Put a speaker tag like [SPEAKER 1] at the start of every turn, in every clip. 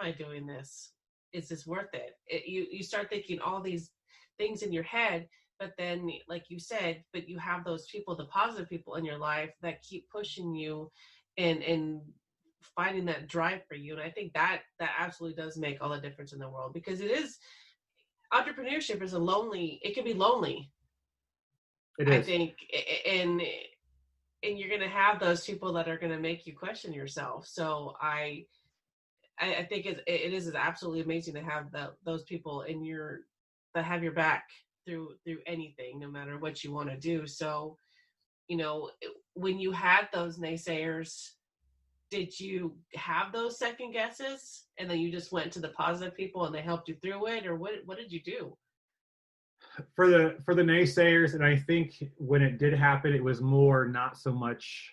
[SPEAKER 1] I doing this? Is this worth it? You start thinking all these things in your head, but then, like you said, but you have those people, the positive people in your life that keep pushing you and finding that drive for you. And I think that absolutely does make all the difference in the world, because entrepreneurship is it can be lonely.
[SPEAKER 2] It is.
[SPEAKER 1] I think, and you're going to have those people that are going to make you question yourself. So I think it is absolutely amazing to have those people that have your back through anything, no matter what you want to do. So, when you had those naysayers, did you have those second guesses and then you just went to the positive people and they helped you through it, or what did you do?
[SPEAKER 2] For the naysayers, and I think when it did happen, it was more not so much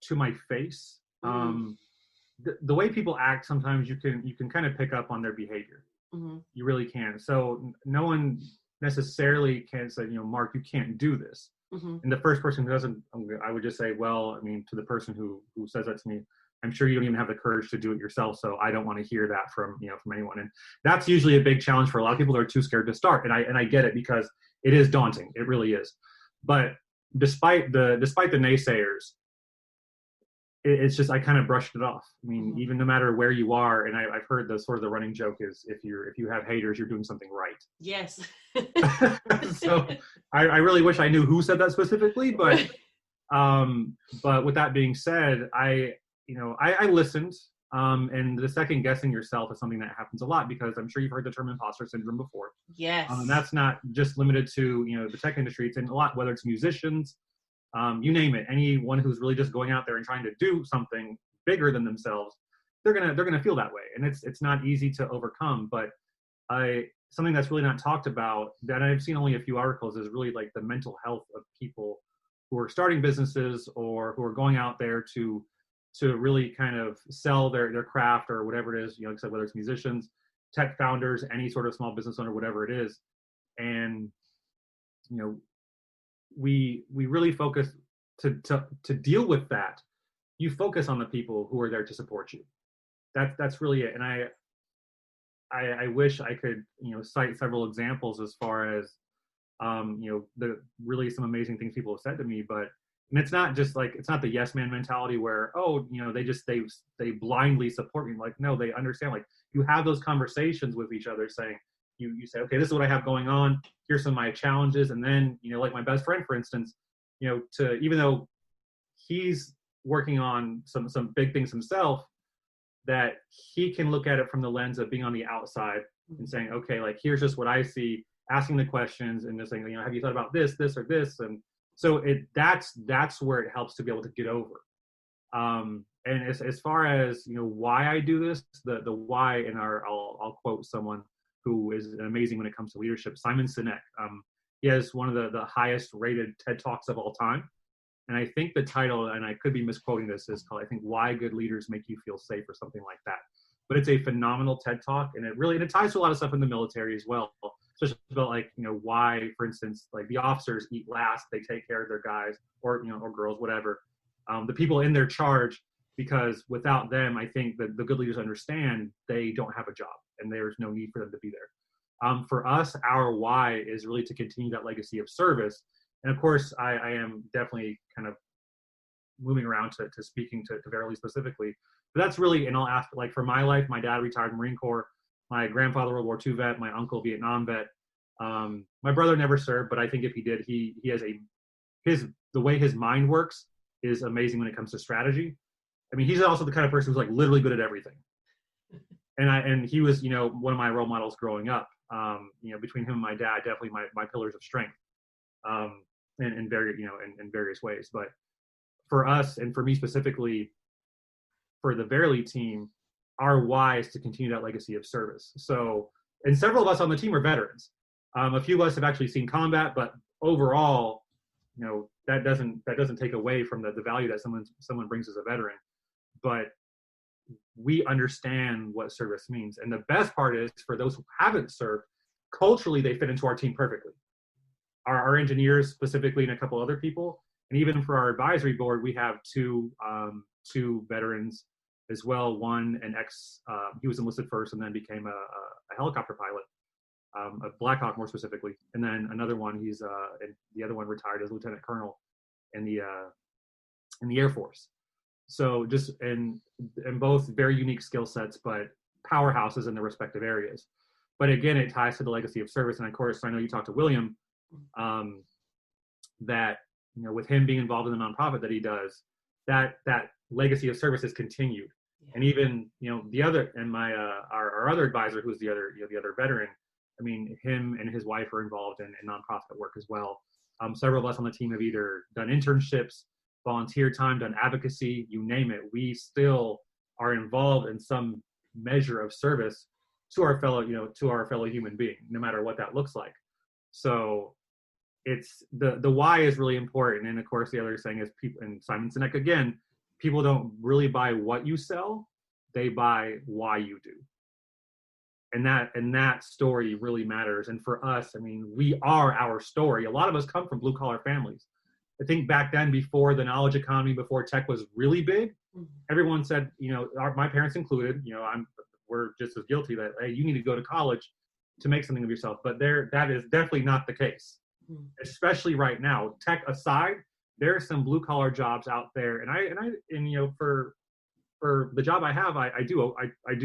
[SPEAKER 2] to my face. The way people act, sometimes you can kind of pick up on their behavior.
[SPEAKER 1] Mm-hmm.
[SPEAKER 2] You really can. So no one necessarily can say, Mark, you can't do this.
[SPEAKER 1] Mm-hmm.
[SPEAKER 2] And the first person who doesn't, I would just say, well, I mean, to the person who says that to me, I'm sure you don't even have the courage to do it yourself. So I don't want to hear that from anyone. And that's usually a big challenge for a lot of people that are too scared to start. And I get it, because it is daunting. It really is. But despite the naysayers, it's just, I kind of brushed it off. I mean,
[SPEAKER 1] Mm-hmm.
[SPEAKER 2] even no matter where you are, and I've heard the running joke is, if you have haters, you're doing something right.
[SPEAKER 1] Yes.
[SPEAKER 2] So I really wish I knew who said that specifically, but with that being said, I listened, and the second guessing yourself is something that happens a lot, because I'm sure you've heard the term imposter syndrome before.
[SPEAKER 1] Yes.
[SPEAKER 2] And that's not just limited to the tech industry. It's in a lot, whether it's musicians, you name it. Anyone who's really just going out there and trying to do something bigger than themselves, they're gonna feel that way, and it's not easy to overcome. But something that's really not talked about, that I've seen only a few articles, is really like the mental health of people who are starting businesses or who are going out there to really kind of sell their craft or whatever it is, like I said, whether it's musicians, tech founders, any sort of small business owner, whatever it is. And, we really focus to deal with that. You focus on the people who are there to support you. That's really it. And I wish I could, cite several examples as far as, the really some amazing things people have said to me, but, and it's not just like, it's not the yes man mentality where, they blindly support me. Like, no, they understand, like, you have those conversations with each other saying, you say, okay, this is what I have going on. Here's some of my challenges. And then, like my best friend, for instance, even though he's working on some big things himself, that he can look at it from the lens of being on the outside and saying, okay, like, here's just what I see, asking the questions and just saying, have you thought about this or this? And so that's where it helps to be able to get over. And as far as, why I do this, the why, and I'll quote someone who is amazing when it comes to leadership, Simon Sinek. He has one of the highest rated TED Talks of all time. And I think the title, and I could be misquoting this, is called, I think, Why Good Leaders Make You Feel Safe, or something like that. But it's a phenomenal TED Talk, and it ties to a lot of stuff in the military as well. Just about, like, why, for instance, like, the officers eat last, they take care of their guys or girls, whatever. The people in their charge, because without them, I think that the good leaders understand they don't have a job and there's no need for them to be there. For us, our why is really to continue that legacy of service. And of course, I am definitely kind of moving around to speaking to Verily specifically. But that's really in all aspects. Like, for my life, my dad retired Marine Corps, my grandfather World War II vet, my uncle Vietnam vet. My brother never served, but I think if he did, he has the way his mind works is amazing when it comes to strategy. I mean, he's also the kind of person who's like literally good at everything. And he was, one of my role models growing up. Between him and my dad, definitely my pillars of strength, in various ways. But for us, and for me specifically, for the Verily team, our why is to continue that legacy of service. So, and several of us on the team are veterans. A few of us have actually seen combat, but overall, that doesn't take away from the value that someone brings as a veteran. But we understand what service means. And the best part is, for those who haven't served, culturally, they fit into our team perfectly. Our engineers specifically, and a couple other people, and even for our advisory board, we have two veterans as well. One, an ex, he was enlisted first and then became a helicopter pilot, a Black Hawk more specifically. And then another one, and the other one retired as lieutenant colonel in the Air Force. So and both very unique skill sets, but powerhouses in their respective areas. But again, it ties to the legacy of service. And of course, I know you talked to William, that, with him being involved in the nonprofit that he does, that legacy of service has continued. Yeah. And even, the other, and our other advisor, who's the other veteran, I mean, him and his wife are involved in nonprofit work as well. Several of us on the team have either done internships, volunteer time, done advocacy, you name it. We still are involved in some measure of service to our fellow human being, no matter what that looks like. So it's the why is really important. And of course, the other thing is people, and Simon Sinek again, people don't really buy what you sell, they buy why you do. And that story really matters. And for us, I mean, we are our story. A lot of us come from blue collar families. I think back then, before the knowledge economy, before tech was really big, everyone said, my parents included, we're just as guilty that, hey, you need to go to college to make something of yourself. But that is definitely not the case, especially right now. Tech aside, there are some blue collar jobs out there, and for the job I have, I do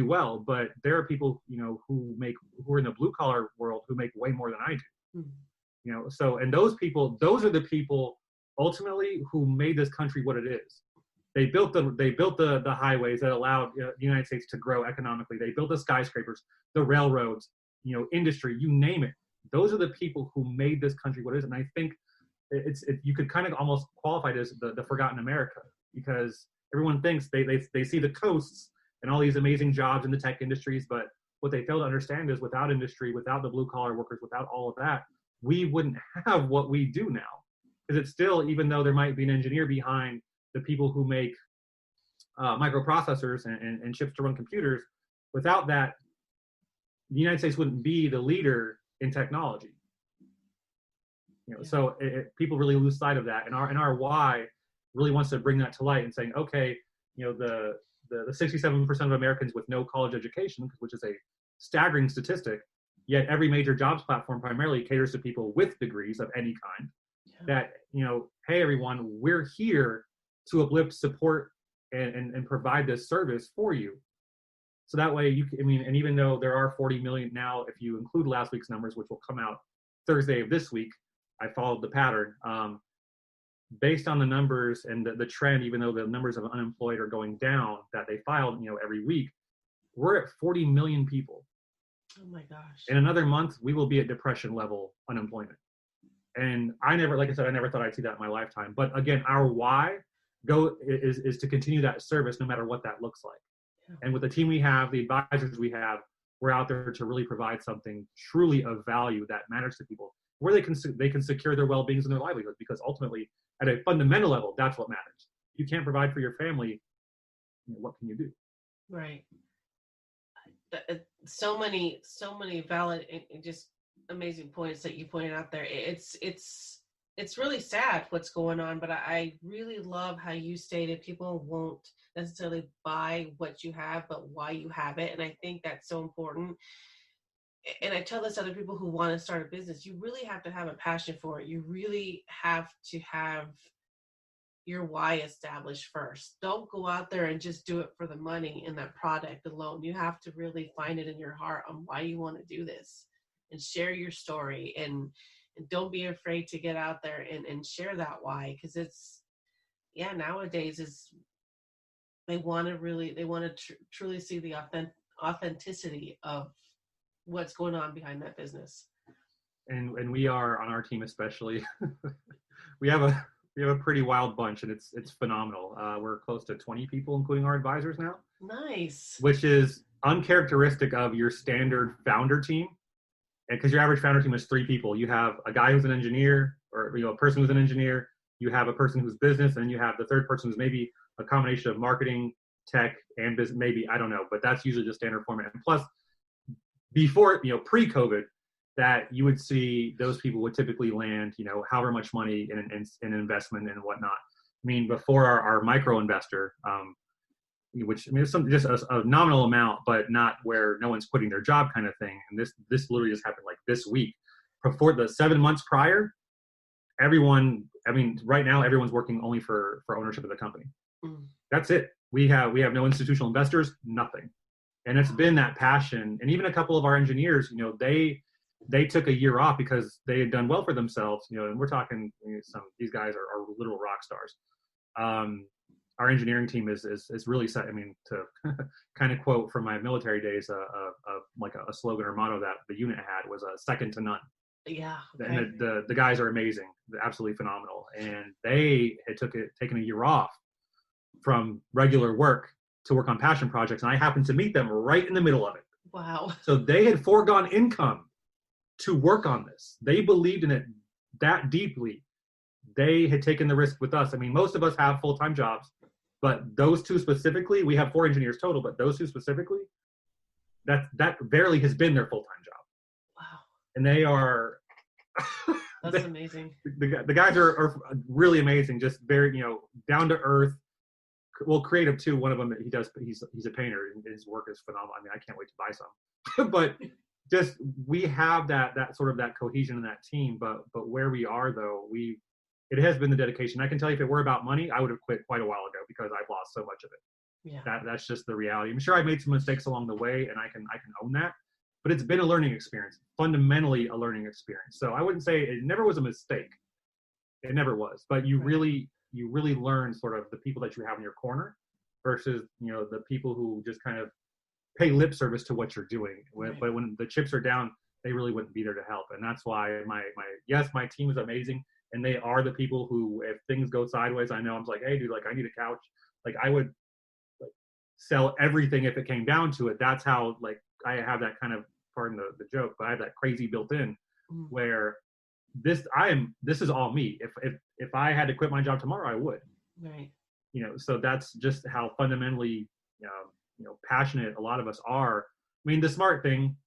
[SPEAKER 2] well. But there are people who are in the blue collar world who make way more than I do. So, and those are the people ultimately who made this country what it is. They built the highways that allowed the United States to grow economically. They built the skyscrapers, the railroads, industry, you name it. Those are the people who made this country what it is. And I think you could kind of almost qualify it as the forgotten America, because everyone thinks they see the coasts and all these amazing jobs in the tech industries, but what they fail to understand is without industry, without the blue collar workers, without all of that, we wouldn't have what we do now. Because it's still, even though there might be an engineer behind the people who make microprocessors and chips to run computers, without that, the United States wouldn't be the leader in technology. So people really lose sight of that, and our why really wants to bring that to light and saying, okay, the 67% of Americans with no college education, which is a staggering statistic, yet every major jobs platform primarily caters to people with degrees of any kind. That, hey everyone, we're here to uplift, support, and provide this service for you. So that way and even though there are 40 million now, if you include last week's numbers, which will come out Thursday of this week, I followed the pattern. Based on the numbers and the trend, even though the numbers of unemployed are going down that they filed, every week, we're at 40 million people.
[SPEAKER 1] Oh my gosh.
[SPEAKER 2] In another month, we will be at depression level unemployment. And I never thought I'd see that in my lifetime. But again, our why is to continue that service no matter what that looks like. Yeah. And with the team we have, the advisors we have, we're out there to really provide something truly of value that matters to people, where they can secure their well-beings and their livelihoods, because ultimately, at a fundamental level, that's what matters. If you can't provide for your family, what can you do?
[SPEAKER 1] Right. So many valid and just amazing points that you pointed out there. It's really sad what's going on, but I really love how you stated people won't necessarily buy what you have, but why you have it. And I think that's so important. And I tell this to other people who want to start a business, you really have to have a passion for it. You really have to have your why established first. Don't go out there and just do it for the money and that product alone. You have to really find it in your heart on why you want to do this, and share your story, and don't be afraid to get out there and share that why, because nowadays they want to truly see the authenticity of what's going on behind that business.
[SPEAKER 2] And we are on our team especially. we have a pretty wild bunch, and it's phenomenal. We're close to 20 people, including our advisors now.
[SPEAKER 1] Nice.
[SPEAKER 2] Which is uncharacteristic of your standard founder team. And because your average founder team is 3 people, you have a guy who's an engineer, or a person who's an engineer, you have a person who's business, and you have the third person who's maybe a combination of marketing, tech, and business. Maybe, I don't know, but that's usually the standard format. And plus, before, pre-COVID, that you would see those people would typically land, however much money in investment and whatnot. I mean, before our micro investor, which I mean, it's just a nominal amount, but not where no one's quitting their job kind of thing. And this literally just happened like this week. Before the 7 months prior, everyone, I mean, right now everyone's working only for ownership of the company. Mm. That's it. We have no institutional investors, nothing. And it's been that passion. And even a couple of our engineers, you know, they took a year off because they had done well for themselves, you know, and we're talking, you know, these guys are literal rock stars. Our engineering team is really set. I mean, to kind of quote from my military days, like a slogan or motto that the unit had was second to none.
[SPEAKER 1] Yeah.
[SPEAKER 2] Okay. And the guys are amazing. They're absolutely phenomenal. And they had taken a year off from regular work to work on passion projects. And I happened to meet them right in the middle of it.
[SPEAKER 1] Wow.
[SPEAKER 2] So they had foregone income to work on this. They believed in it that deeply. They had taken the risk with us. I mean, most of us have full-time jobs, but those two specifically, we have 4 engineers total, but those two specifically, that Verily has been their full-time job.
[SPEAKER 1] Wow.
[SPEAKER 2] And they are
[SPEAKER 1] that's amazing.
[SPEAKER 2] The guys are really amazing, just very, you know, down to earth. Well, creative too. One of them, he's a painter, and his work is phenomenal. I mean, I can't wait to buy some. But just we have that sort of that cohesion in that team. But where we are though, it has been the dedication. I can tell you, if it were about money, I would have quit quite a while ago because I've lost so much of it. Yeah. That's just the reality. I'm sure I made some mistakes along the way, and I can own that. But it's been a learning experience, fundamentally a learning experience. So I wouldn't say it never was a mistake. It never was. But you really learn sort of the people that you have in your corner versus, you know, the people who just kind of pay lip service to what you're doing. Right. But when the chips are down, they really wouldn't be there to help. And that's why my team is amazing. And they are the people who, if things go sideways, I know I'm like, hey, dude, like I need a couch. Like I would like sell everything if it came down to it. That's how, like, I have that kind of, pardon the joke, but I have that crazy built in where this is all me. If I had to quit my job tomorrow, I would. Right. You know, so that's just how fundamentally, you know, passionate a lot of us are. I mean, the smart thing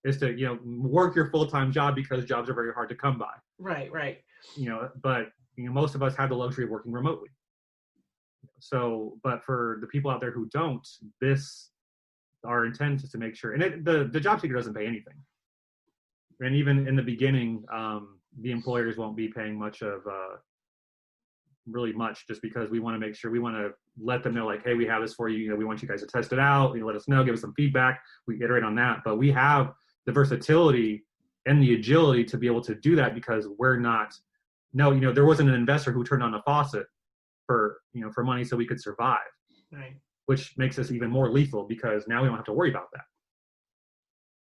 [SPEAKER 2] is to, you know, work your full-time job because jobs are very hard to come by.
[SPEAKER 1] Right.
[SPEAKER 2] You know, but, you know, most of us have the luxury of working remotely. So, but for the people out there who don't, our intent is to make sure, and the job seeker doesn't pay anything. And even in the beginning, the employers won't be paying really much, just because we want to make sure, we want to let them know, like, hey, we have this for you. You know, we want you guys to test it out. You know, let us know, give us some feedback. We iterate on that. But we have the versatility and the agility to be able to do that because there wasn't an investor who turned on the faucet for money so we could survive. Right. Which makes us even more lethal because now we don't have to worry about that,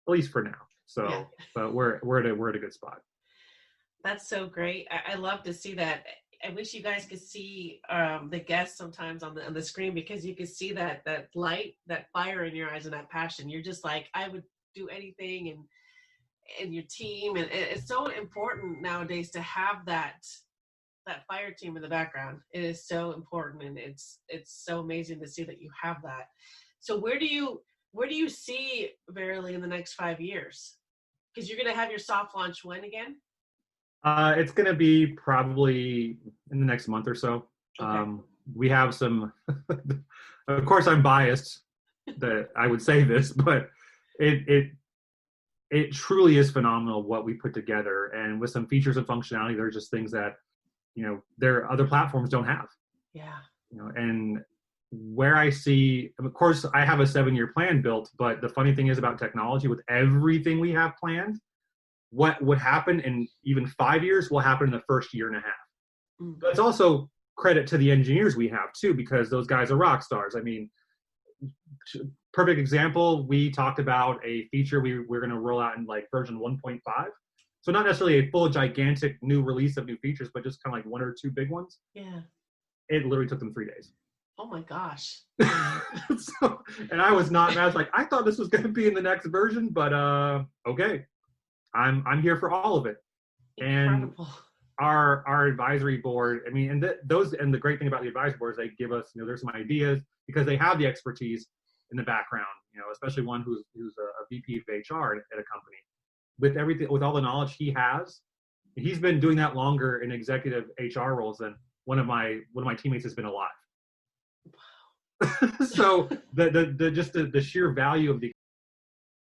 [SPEAKER 2] at least for now. So, yeah. But we're at a good spot.
[SPEAKER 1] That's so great. I love to see that. I wish you guys could see the guests sometimes on the screen, because you could see that light, that fire in your eyes, and that passion. You're just like, I would do anything, and your team, and it's so important nowadays to have that fire team in the background. It is so important, and it's so amazing to see that you have that. So where do you see Verily in the next 5 years? Because you're going to have your soft launch when again?
[SPEAKER 2] It's going to be probably in the next month or so. Okay. We have some, of course I'm biased that I would say this, but it truly is phenomenal what we put together, and with some features and functionality, there are just things that, you know, other platforms don't have. Yeah. You know, and where I see, of course, I have a 7-year plan built, but the funny thing is about technology, with everything we have planned, what would happen in even 5 years will happen in the first year and a half. Mm-hmm. But it's also credit to the engineers we have too, because those guys are rock stars. I mean, perfect example, we talked about a feature we're going to roll out in like version 1.5. So not necessarily a full gigantic new release of new features, but just kind of like 1 or 2 big ones. Yeah. It literally took them 3 days.
[SPEAKER 1] Oh my gosh.
[SPEAKER 2] And I was like, I thought this was going to be in the next version, but okay. I'm here for all of it. Incredible. And our advisory board, I mean, and the great thing about the advisory board is they give us, you know, there's some ideas because they have the expertise in the background, you know, especially one who's a VP of HR at a company. With everything, with all the knowledge he has, he's been doing that longer in executive HR roles than one of my teammates has been alive. So the just the sheer value of the